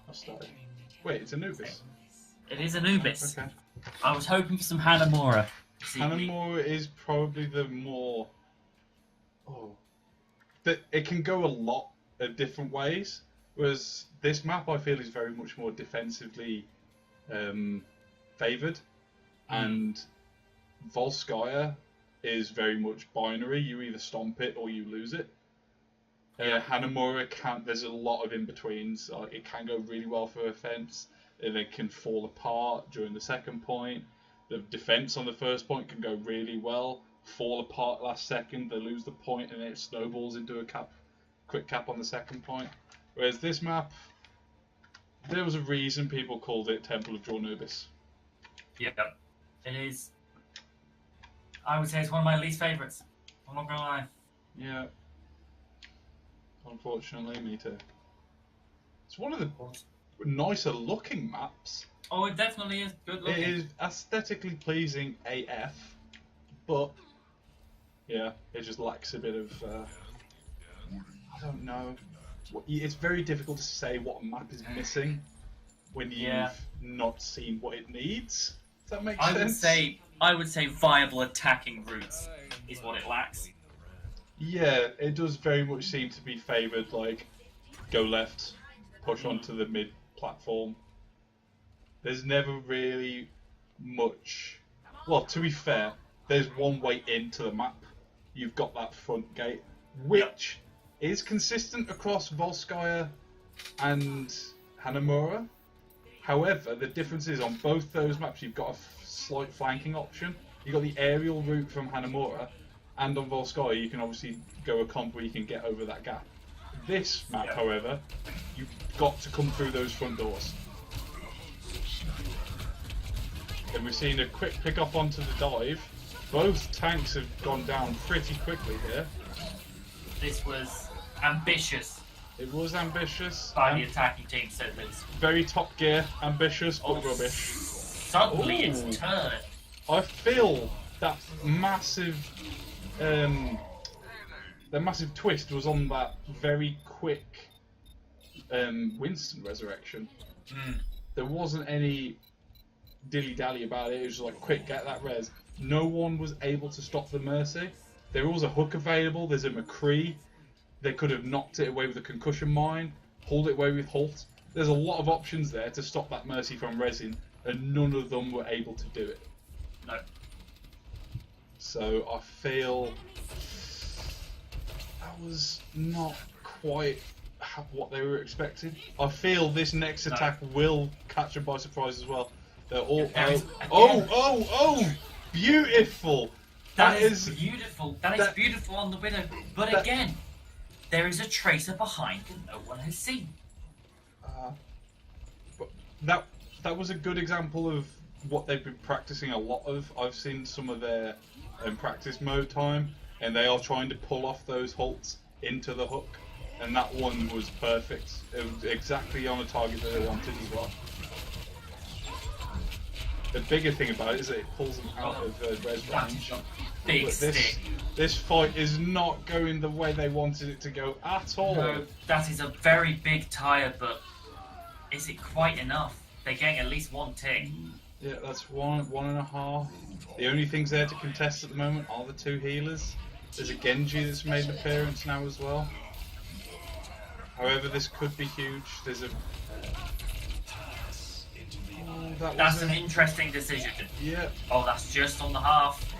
I started. Wait, it's Anubis. It is Anubis. Okay. I was hoping for some Hanamura. Hanamura is probably the more. Oh. That it can go a lot of different ways, whereas this map I feel is very much more defensively favoured, and Volskaya is very much binary. You either stomp it or you lose it. Hanamura can't. There's a lot of in betweens. It can go really well for offense, and it can fall apart during the second point. The defense on the first point can go really well, fall apart last second. They lose the point, and it snowballs into a quick cap on the second point. Whereas this map, there was a reason people called it Temple of Jornubis. Yeah, it is. I would say it's one of my least favourites. I'm not gonna lie. Yeah. Unfortunately, me too. It's one of the nicer looking maps. Oh, it definitely is good looking. It is aesthetically pleasing AF, but yeah, it just lacks a bit of. I don't know. It's very difficult to say what a map is missing when you've not seen what it needs. Does that make sense? I would say viable attacking routes is what it lacks. Yeah, it does very much seem to be favoured, like, go left, push onto the mid platform. There's never really much. Well, to be fair, there's one way into the map. You've got that front gate, which is consistent across Volskaya and Hanamura. However, the difference is on both those maps, you've got a slight flanking option. You've got the aerial route from Hanamura. And on Volskaya, you can obviously go a comp where you can get over that gap. This map, however, you've got to come through those front doors. And we've seen a quick pick up onto the dive. Both tanks have gone down pretty quickly here. This was ambitious. It was ambitious. By the attacking team, so it's very top gear, ambitious, but rubbish. Suddenly it's turned. I feel that massive. The massive twist was on that very quick Winston resurrection. There wasn't any dilly-dally about it. It was just like, quick, get that res. No one was able to stop the Mercy. There was a hook available. There's a McCree. They could have knocked it away with a concussion mine, pulled it away with Holt. There's a lot of options there to stop that Mercy from resing, and none of them were able to do it. No. So I feel that was not quite what they were expecting. I feel this next attack will catch them by surprise as well. They're all beautiful. That is beautiful. That is beautiful on the Widow. But again, there is a tracer behind that no one has seen. But that was a good example of what they've been practicing a lot of. I've seen some of their practice mode time, and they are trying to pull off those halts into the hook, and that one was perfect. It was exactly on a target that they wanted as well. The bigger thing about it is that it pulls them out of res range. Big stick. This fight is not going the way they wanted it to go at all. No, that is a very big tire, but is it quite enough? They're getting at least one tick. Yeah, that's one and a half. The only things there to contest at the moment are the two healers. There's a Genji that's made an appearance now as well. However, this could be huge. There's a... That's an interesting decision. Yeah. Oh, that's just on the half.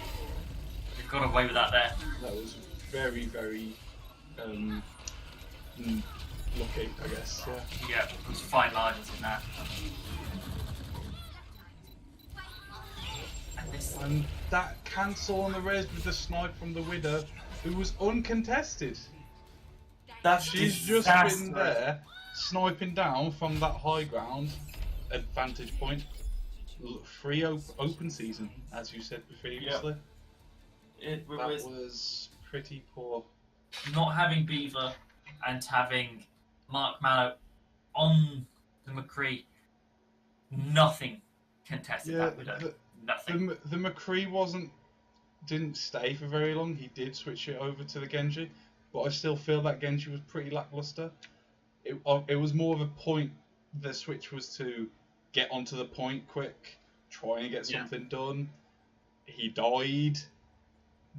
They've got away with that there. That was very, very lucky, I guess. Yeah. Yeah, it was fine margins in that. And that cancel on the res with the snipe from the Widow, who was uncontested. She's just been there, sniping down from that high ground, advantage point. Free open season, as you said previously. It that was pretty poor. Not having Beaver and having Mark Mallow on the McCree, nothing contested that Widow. Nothing. The McCree didn't stay for very long. He did switch it over to the Genji, but I still feel that Genji was pretty lackluster. It was more of a point the switch was to get onto the point quick, try and get something done. He died.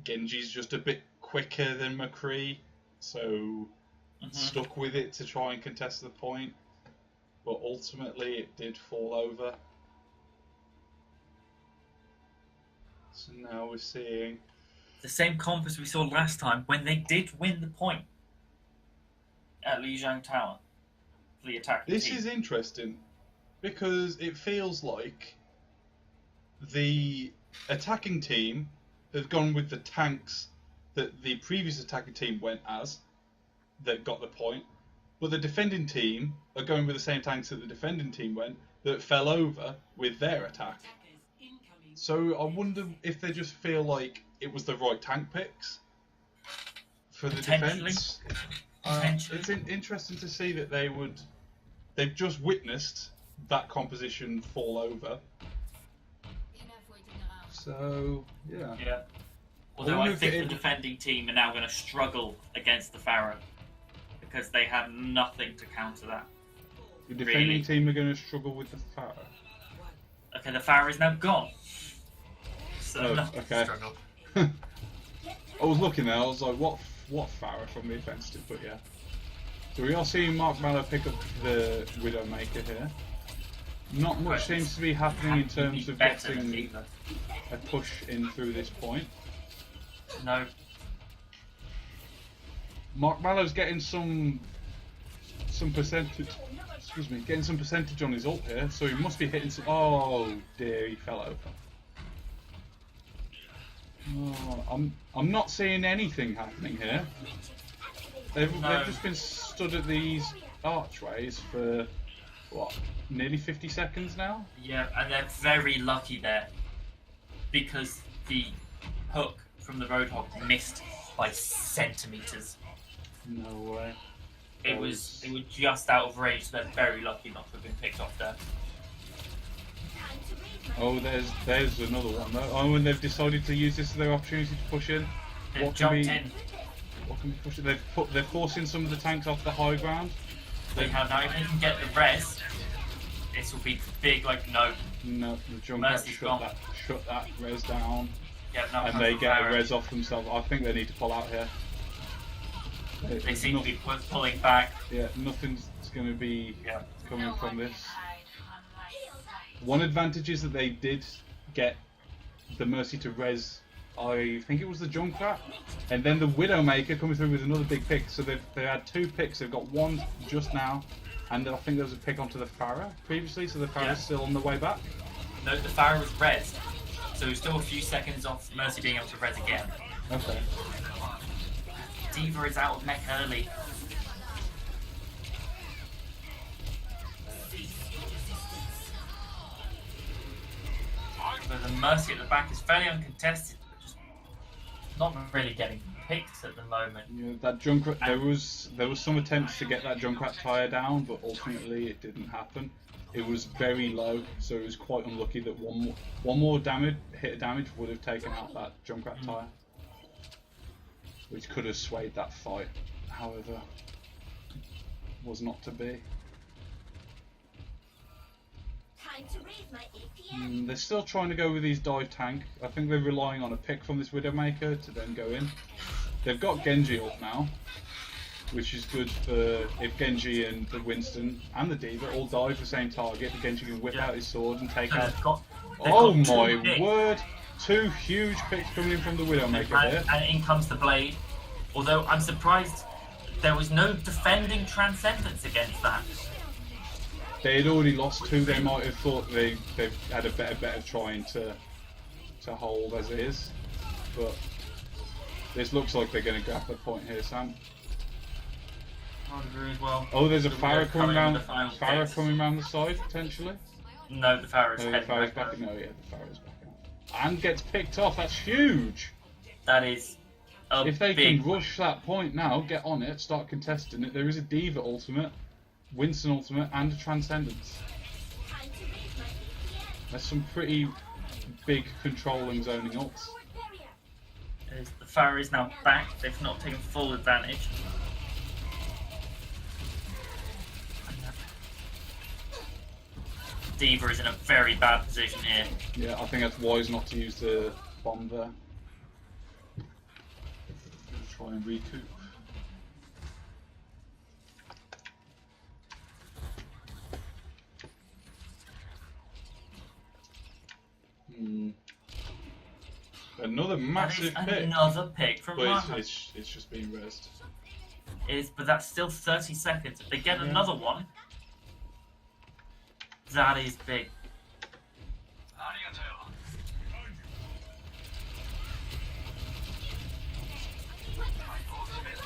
Genji's just a bit quicker than McCree, so stuck with it to try and contest the point. But ultimately, it did fall over. So now we're seeing the same comp as we saw last time when they did win the point at Lijiang Tower for the attacking this team. is interesting because it feels like the attacking team have gone with the tanks that the previous attacking team went as that got the point, but the defending team are going with the same tanks that the defending team went that fell over with their attack. So I wonder if they just feel like it was the right tank picks for the defense. It's interesting to see that they've just witnessed that composition fall over. So yeah. Although I think the defending team are now going to struggle against the Pharah because they have nothing to counter that. The defending team are going to struggle with the Pharah. Okay, the Pharah is now gone. So okay. Struggle. I was looking there, I was like, what Pharah from the offensive, but yeah. So we are seeing Mark Mallow pick up the Widowmaker here. Not much seems to be happening in terms of getting a push in through this point. No. Mark Mallow's getting some percentage. Excuse me, getting some percentage on his ult here, so he must be hitting some. Oh dear, he fell over. Oh, I'm not seeing anything happening here. They've just been stood at these archways for what, nearly 50 seconds now? Yeah, and they're very lucky there because the hook from the Roadhog missed by centimeters. No way. It was just out of range, so they're very lucky not to have been picked off there. Oh, there's another one though. Oh, and they've decided to use this as their opportunity to push in. They've jumped in. What can be pushed in? They're forcing some of the tanks off the high ground. Now if they can get the res, this will be big. Like no, the Junkrat shut that res down. Yeah, no, and they get a res off themselves. I think they need to pull out here. They seem to be pulling back. Yeah, nothing's going to be coming from this. One advantage is that they did get the Mercy to res, I think it was the Junkrat, and then the Widowmaker coming through with another big pick. So they had two picks. They've got one just now, and I think there was a pick onto the Pharah previously, so the Pharah's still on the way back. No, the Pharah was res, so still a few seconds off Mercy being able to res again. Okay. D.Va is out of mech early. But the Mercy at the back is fairly uncontested, but just not really getting picked at the moment. Yeah, that Junkrat. There was some attempts to get that Junkrat tire down, but ultimately it didn't happen. It was very low, so it was quite unlucky that one more hit of damage would have taken out that Junkrat tire, which could have swayed that fight. However, was not to be. They're still trying to go with these dive tank. I think they're relying on a pick from this Widowmaker to then go in. They've got Genji up now, which is good for if Genji and the Winston and the D.Va all die for the same target. Genji can whip out his sword and take out. Oh my word! Two huge picks coming in from the Widowmaker here. And in comes the Blade. Although I'm surprised there was no defending Transcendence against that. They had already lost two. They might have thought they've had a better bet of trying to hold as it is, but this looks like they're going to grab the point here, Sam. Well. Oh, there's a Pharah coming round. Pharah coming round the side potentially. No, the Pharah's heading back. No, yeah, the Pharah's back out. And gets picked off. That's huge. That is. If they can rush that point now, get on it, start contesting it. There is a D.Va ultimate, Winston ultimate, and a Transcendence. There's some pretty big controlling zoning ults. The Pharah is now back. They've not taken full advantage. D.Va is in a very bad position here. Yeah, I think that's wise not to use the bomb there. Try and recoup. Another massive pick. Another pick from But Marco. it's just being rezzed. But that's still 30 seconds. If they get another one, that is big.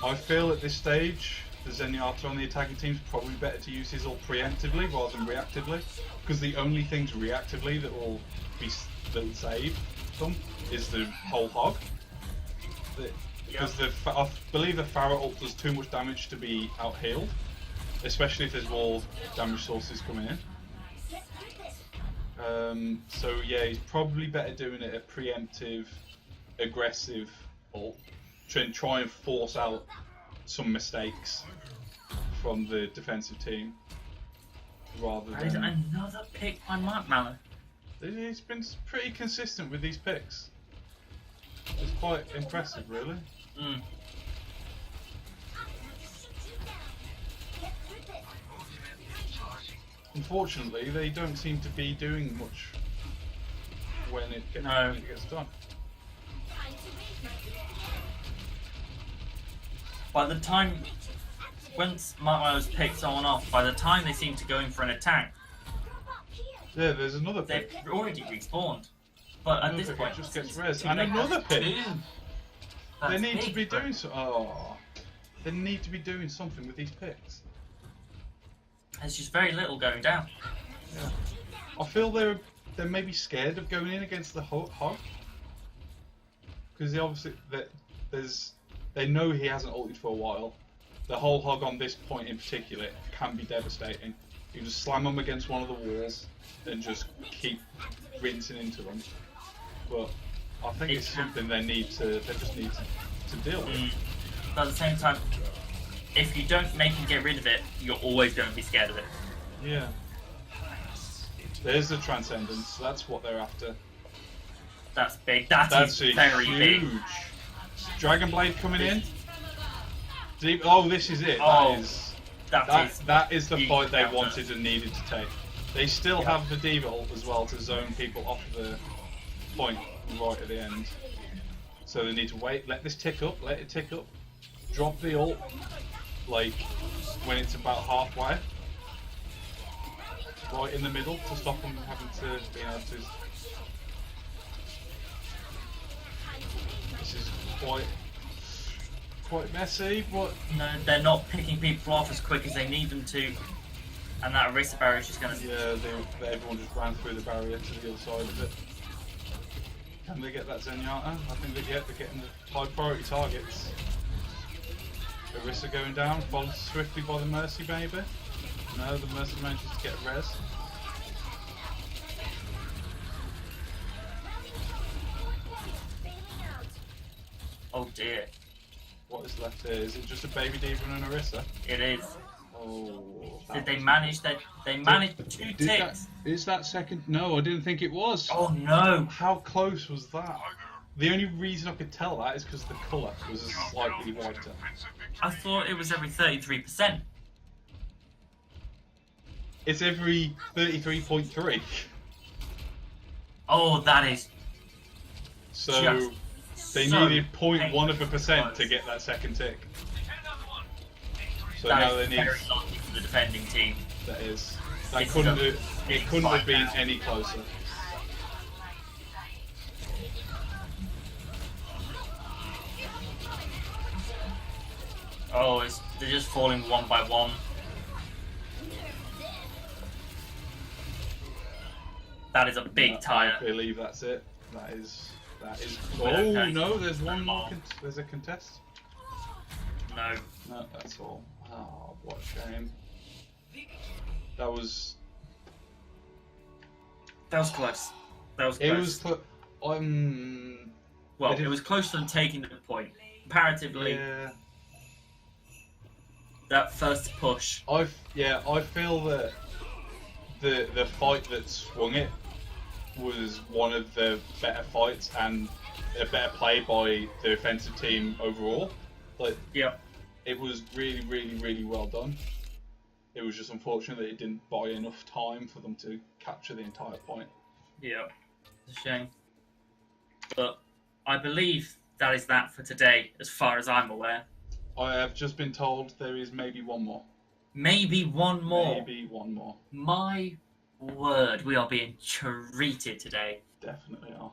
I feel at this stage, the Zenyatta on the attacking team is probably better to use his ult preemptively rather than reactively, because the only things reactively that will save them is the whole hog. Because I believe the Pharah ult does too much damage to be out healed, especially if there's more damage sources coming in. So yeah, he's probably better doing it a preemptive, aggressive ult. Try and force out some mistakes from the defensive team rather than. Another pick by Mark Mallow. He's been pretty consistent with these picks. It's quite impressive, really. Mm. Unfortunately, they don't seem to be doing much when it gets done. By the time, once Mark Mallow's picked someone off, by the time they seem to go in for an attack, yeah, there's another pick. they've already respawned. But at this point, it just gets res. Team And Liquid has another pick. two. They That's need to big, be but- doing so. Oh, they need to be doing something with these picks. There's just very little going down. Yeah. I feel they're maybe scared of going in against the hog, because they obviously they know he hasn't ulted for a while. The whole hog on this point in particular can be devastating. You just slam them against one of the walls and just keep rinsing into them. But I think it's something they just need to deal with. But at the same time, if you don't make him get rid of it, you're always going to be scared of it. Yeah. There's the transcendence. That's what they're after. That's big. That's very huge. big. Dragon Blade coming in. Deep. Oh, this is it. Oh, That is the huge fight they counter. wanted and needed to take. They still have the D.Va ult as well to zone people off the point right at the end. So they need to wait, let this tick up, let it tick up, drop the ult, like when it's about halfway, right in the middle to stop them having to be able to. This is quite messy, but No, they're not picking people off as quick as they need them to. And that Orisa barrier is just going to... yeah, everyone just ran through the barrier to the other side of it. Can they get that Zenyatta? I think they're getting the high priority targets. Orisa going down, followed swiftly by the Mercy maybe. No, the Mercy manages to get res. Oh dear. What is left here? Is it just a baby D.Va and an Orisa? It is. Oh. Did they manage that? They managed two ticks. Is that second? No, I didn't think it was. Oh no. How close was that? The only reason I could tell that is because the colour was slightly whiter. I thought it was every 33%. It's every 33.3. Oh, that is... So just they so needed 0.1% close. to get that second tick. So That now is they need. very lucky for the defending team. That is. That This couldn't. is a It big couldn't have fight been now. any closer. Oh, they're just falling one by one. That is a big tire. I believe that's it. That is. Okay. Oh no! There's one more. There's a contest. No. No, that's all. Oh, what a shame. That was. That was close. That was It close. was. Well, I didn't- it was close to them taking the point. Comparatively, Yeah. that first push. I feel that the fight that swung it was one of the better fights and a better play by the offensive team overall. Like, Yeah. it was really, really, really well done. It was just unfortunate that it didn't buy enough time for them to capture the entire point. Yeah. It's a shame. But I believe that is that for today, as far as I'm aware. I have just been told there is maybe one more. Maybe one more. Maybe one more. My word, we are being treated today. Definitely are.